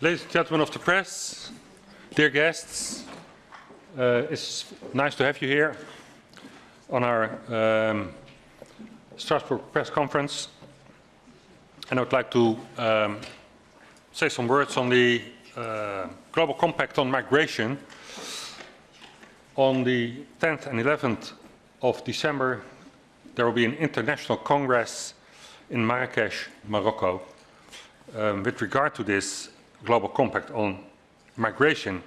Ladies and gentlemen of the press, dear guests, it's nice to have you here on our Strasbourg press conference. And I would like to say some words on the Global Compact on Migration. On the 10th and 11th of December, there will be an international congress in Marrakesh, Morocco, with regard to this Global Compact on Migration.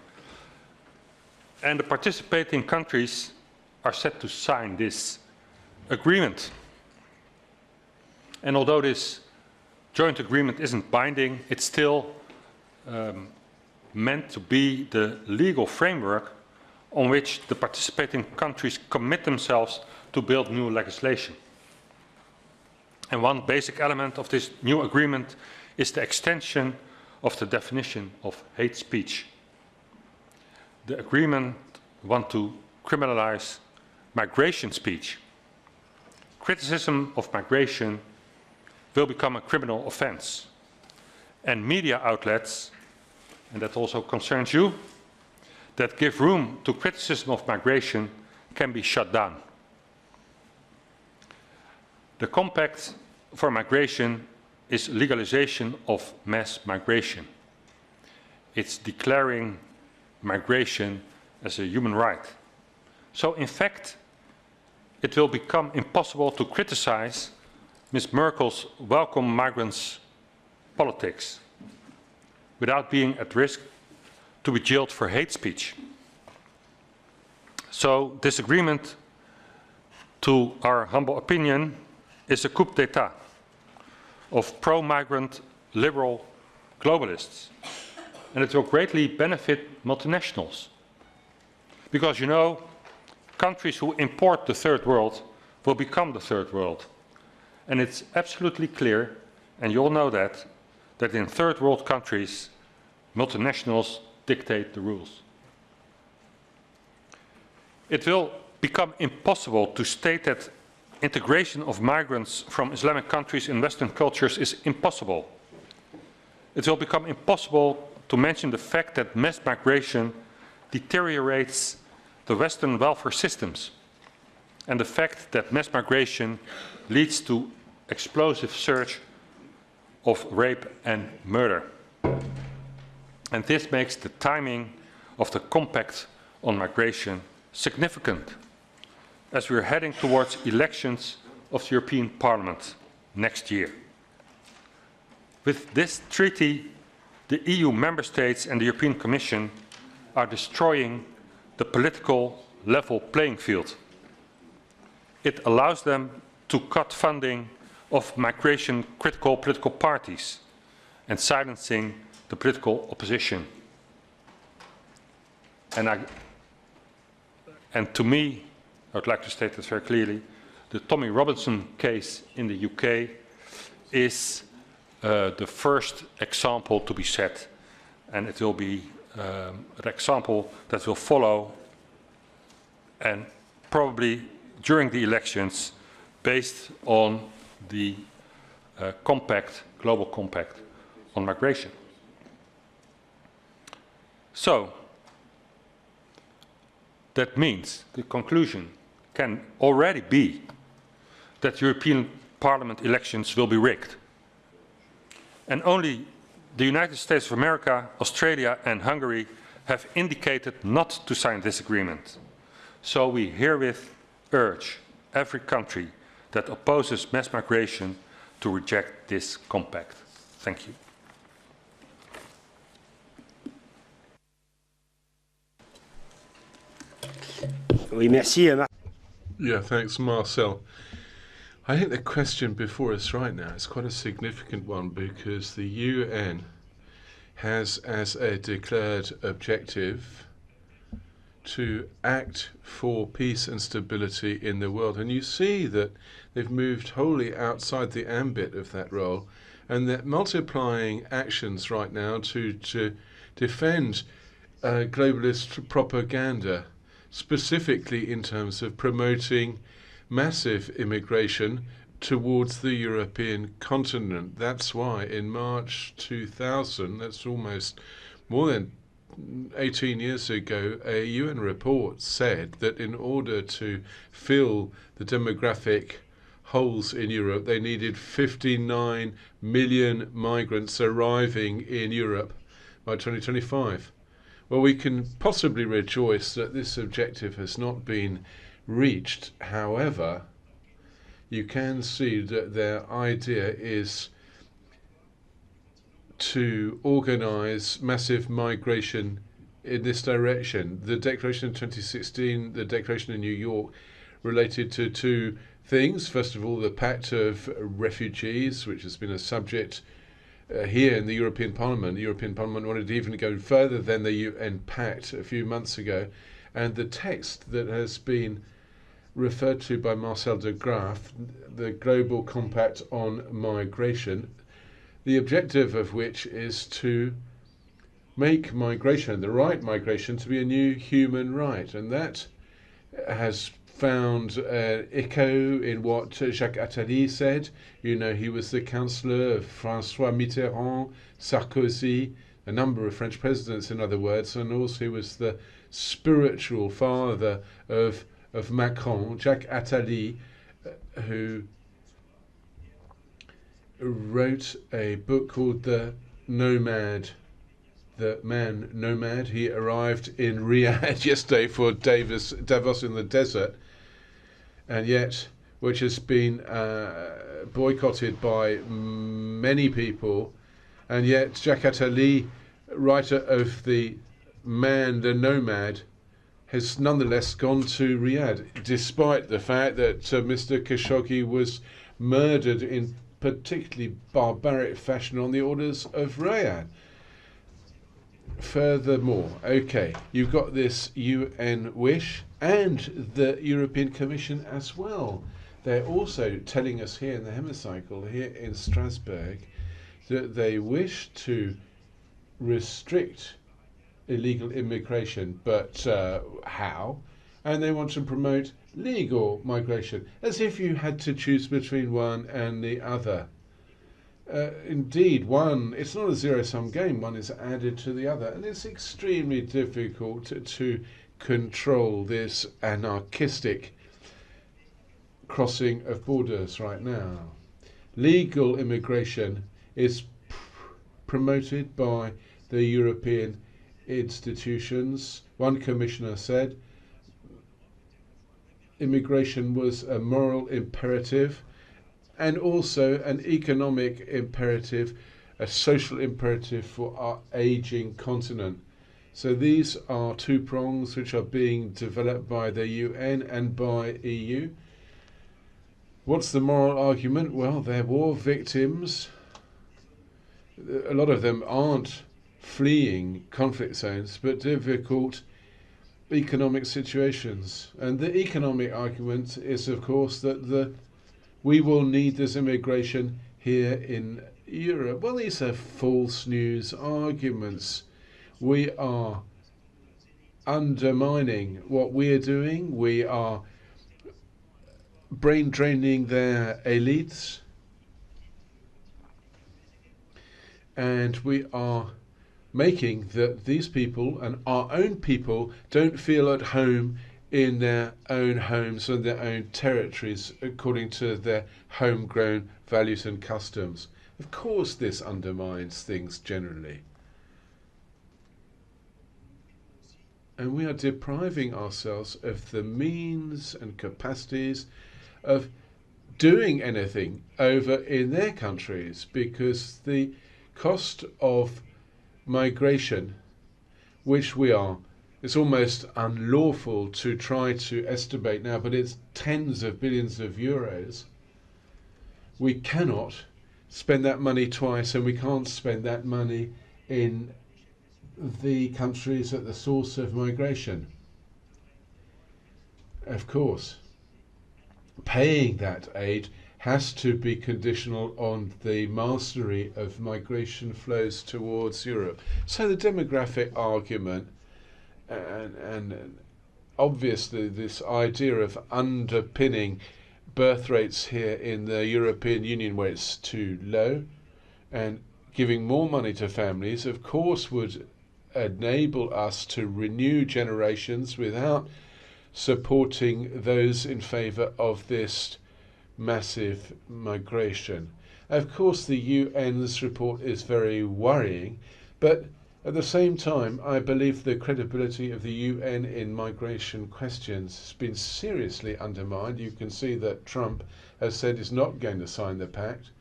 And the participating countries are set to sign this agreement. And although this joint agreement isn't binding, it's still meant to be the legal framework on which the participating countries commit themselves to build new legislation. And one basic element of this new agreement is the extension of the definition of hate speech. The agreement wants to criminalize migration speech. Criticism of migration will become a criminal offence. And media outlets, and that also concerns you, that give room to criticism of migration can be shut down. The Compact for Migration is legalization of mass migration. It's declaring migration as a human right. So in fact, it will become impossible to criticize Ms. Merkel's welcome migrants politics without being at risk to be jailed for hate speech. So this agreement, to our humble opinion, is a coup d'etat of pro-migrant liberal globalists. And it will greatly benefit multinationals. Because, you know, countries who import the third world will become the third world. And it's absolutely clear, and you all know that in third world countries, multinationals dictate the rules. It will become impossible to state that integration of migrants from Islamic countries in Western cultures is impossible. It will become impossible to mention the fact that mass migration deteriorates the Western welfare systems and the fact that mass migration leads to explosive surge of rape and murder. And this makes the timing of the Compact on Migration significant as we are heading towards elections of the European Parliament next year. With this treaty, the EU member states and the European Commission are destroying the political level playing field. It allows them to cut funding of migration-critical political parties and silencing the political opposition. And to me, I would like to state this very clearly, the Tommy Robinson case in the UK is the first example to be set, and it will be an example that will follow, and probably during the elections, based on the Global Compact on Migration. So, that means the conclusion can already be that European Parliament elections will be rigged. And only the United States of America, Australia and Hungary have indicated not to sign this agreement. So we herewith urge every country that opposes mass migration to reject this compact. Thank you. Oui, merci. Yeah, thanks, Marcel. I think the question before us right now is quite a significant one because the UN has as a declared objective to act for peace and stability in the world. And you see that they've moved wholly outside the ambit of that role, and they're multiplying actions right now to defend globalist propaganda, specifically in terms of promoting massive immigration towards the European continent. That's why in March 2000, that's almost more than 18 years ago, a UN report said that in order to fill the demographic holes in Europe, they needed 59 million migrants arriving in Europe by 2025. Well, we can possibly rejoice that this objective has not been reached. However, you can see that their idea is to organize massive migration in this direction. The declaration in 2016, the declaration in New York, related to two things. First of all, the Pact of Refugees, which has been a subject here in the European Parliament. The European Parliament wanted to even go further than the UN Pact a few months ago. And the text that has been referred to by Marcel de Graaff, the Global Compact on Migration, the objective of which is to make migration, the right migration, to be a new human right. And that has found echo in what Jacques Attali said. You know, he was the counselor of François Mitterrand, Sarkozy, a number of French presidents, in other words, and also he was the spiritual father of Macron, Jacques Attali, who wrote a book called The Nomad, the man nomad. He arrived in Riyadh yesterday for Davos in the desert, and yet which has been boycotted by many people, and yet Jacques Attali, writer of The Man, the Nomad, has nonetheless gone to Riyadh, despite the fact that Mr. Khashoggi was murdered in particularly barbaric fashion on the orders of Riyadh. Furthermore, okay, you've got this UN wish and the European Commission as well. They're also telling us here in the hemicycle, here in Strasbourg, that they wish to restrict illegal immigration, but how? And they want to promote legal migration, as if you had to choose between one and the other. Indeed, one, it's not a zero-sum game, one is added to the other, and it's extremely difficult to control this anarchistic crossing of borders right now. Legal immigration is promoted by the European institutions. One commissioner said immigration was a moral imperative and also an economic imperative, a social imperative for our aging continent. So these are two prongs which are being developed by the UN and by EU. What's the moral argument? Well, they're war victims. A lot of them aren't fleeing conflict zones, but difficult economic situations. And the economic argument is, of course, that we will need this immigration here in Europe. Well, these are false news arguments. We are undermining what we are doing. We are brain draining their elites. And we are making that these people and our own people don't feel at home in their own homes and their own territories according to their homegrown values and customs. Of course, this undermines things generally. And we are depriving ourselves of the means and capacities of doing anything over in their countries, because the cost of migration, which it's almost unlawful to try to estimate now, but it's tens of billions of euros. We cannot spend that money twice, and we can't spend that money in the countries at the source of migration. Of course, paying that aid has to be conditional on the mastery of migration flows towards Europe. So the demographic argument and obviously this idea of underpinning birth rates here in the European Union where it's too low, and giving more money to families, of course, would enable us to renew generations without supporting those in favour of this massive migration. Of course, the UN's report is very worrying, but at the same time, I believe the credibility of the UN in migration questions has been seriously undermined. You can see that Trump has said he's not going to sign the pact.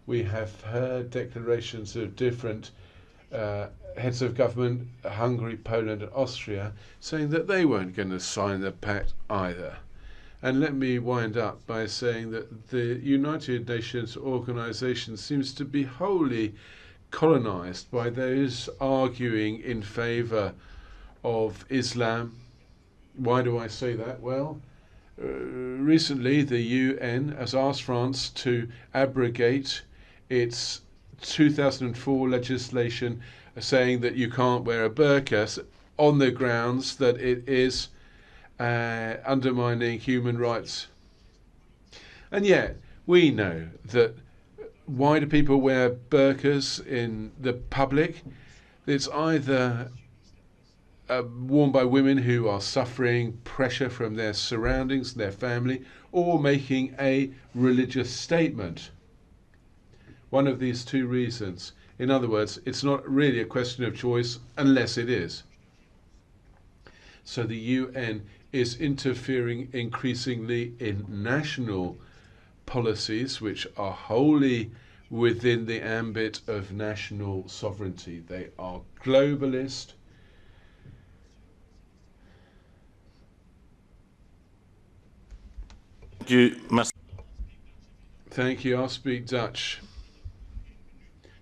We have heard declarations of different heads of government, Hungary, Poland and Austria, saying that they weren't going to sign the pact either. And let me wind up by saying that the United Nations organization seems to be wholly colonized by those arguing in favor of Islam. Why do I say that? Well, recently the UN has asked France to abrogate its 2004 legislation saying that you can't wear a burqa on the grounds that it is undermining human rights. And yet we know that why do people wear burqas in the public? It's either worn by women who are suffering pressure from their surroundings, their family, or making a religious statement. One of these two reasons. In other words, it's not really a question of choice unless it is. So the UN is interfering increasingly in national policies which are wholly within the ambit of national sovereignty. They are globalist. Thank you. I'll speak Dutch.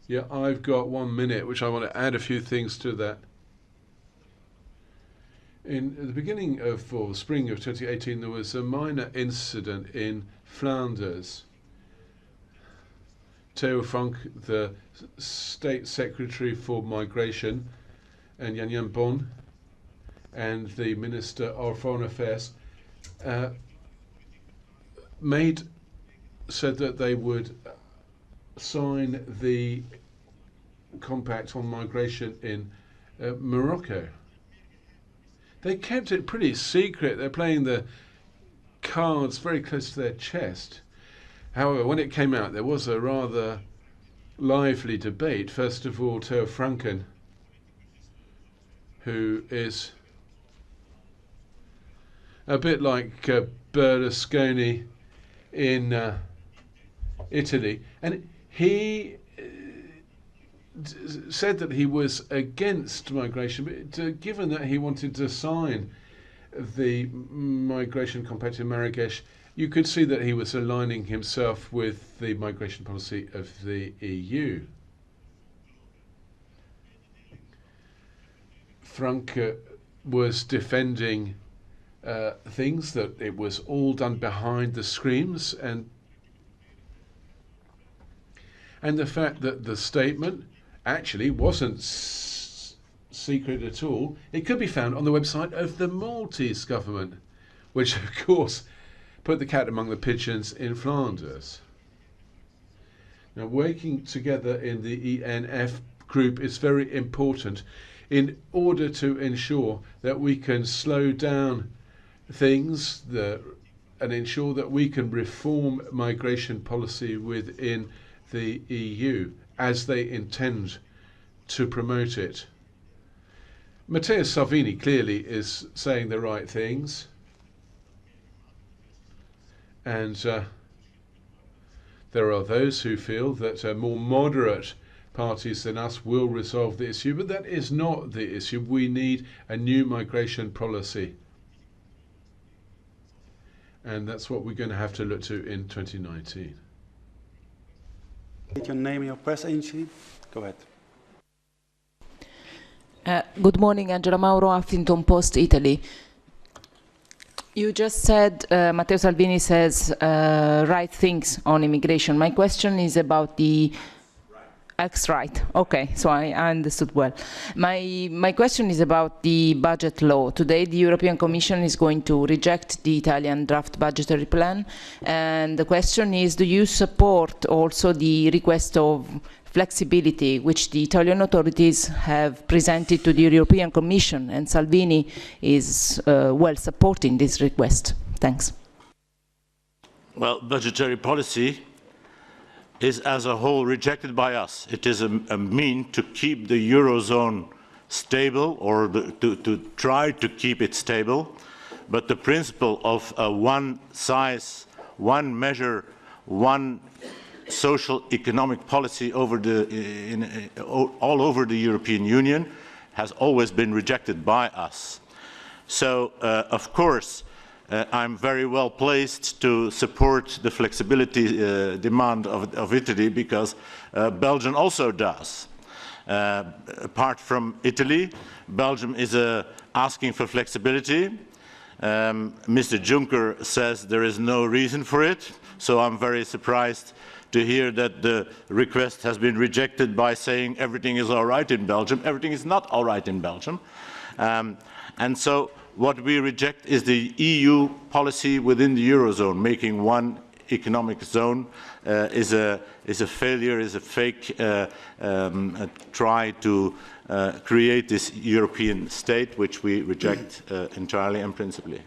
Yeah, I've got 1 minute, which I want to add a few things to that. In the beginning of, or spring of 2018, there was a minor incident in Flanders. Theo Frank, the State Secretary for Migration, and Jan Jan Bon, and the Minister of Foreign Affairs, said that they would sign the compact on migration in Morocco. They kept it pretty secret. They're playing the cards very close to their chest. However, when it came out, there was a rather lively debate. First of all, Theo Franken, who is a bit like Berlusconi in Italy, and he said that he was against migration, but given that he wanted to sign the migration compact in Marrakesh, you could see that he was aligning himself with the migration policy of the EU. Frank was defending things that it was all done behind the screens, and the fact that the statement actually wasn't secret at all. It could be found on the website of the Maltese government, which of course put the cat among the pigeons in Flanders. Now, working together in the ENF group is very important in order to ensure that we can slow down things and ensure that we can reform migration policy within the EU as they intend to promote it. Matteo Salvini clearly is saying the right things, and there are those who feel that more moderate parties than us will resolve the issue, but that is not the issue. We need a new migration policy, and that's what we're going to have to look to in 2019. Your name and your press agency. Go ahead. Good morning, Angela Mauro, Huffington Post, Italy. You just said Matteo Salvini says right things on immigration. My question is about the Right. Okay, so I understood well. My question is about the budget law. Today, the European Commission is going to reject the Italian draft budgetary plan, and the question is, do you support also the request of flexibility which the Italian authorities have presented to the European Commission, and Salvini is well supporting this request? Thanks. Well, budgetary policy is as a whole rejected by us. It is a mean to keep the Eurozone stable, or to try to keep it stable, but the principle of a one size, one measure, one social economic policy over all over the European Union has always been rejected by us. So, of course, I'm very well placed to support the flexibility demand of Italy, because Belgium also does. Apart from Italy, Belgium is asking for flexibility. Mr. Juncker says there is no reason for it, so I'm very surprised to hear that the request has been rejected by saying everything is all right in Belgium. Everything is not all right in Belgium. And so what we reject is the EU policy within the Eurozone. Making one economic zone is a failure, is a fake try to create this European state, which we reject entirely and principally.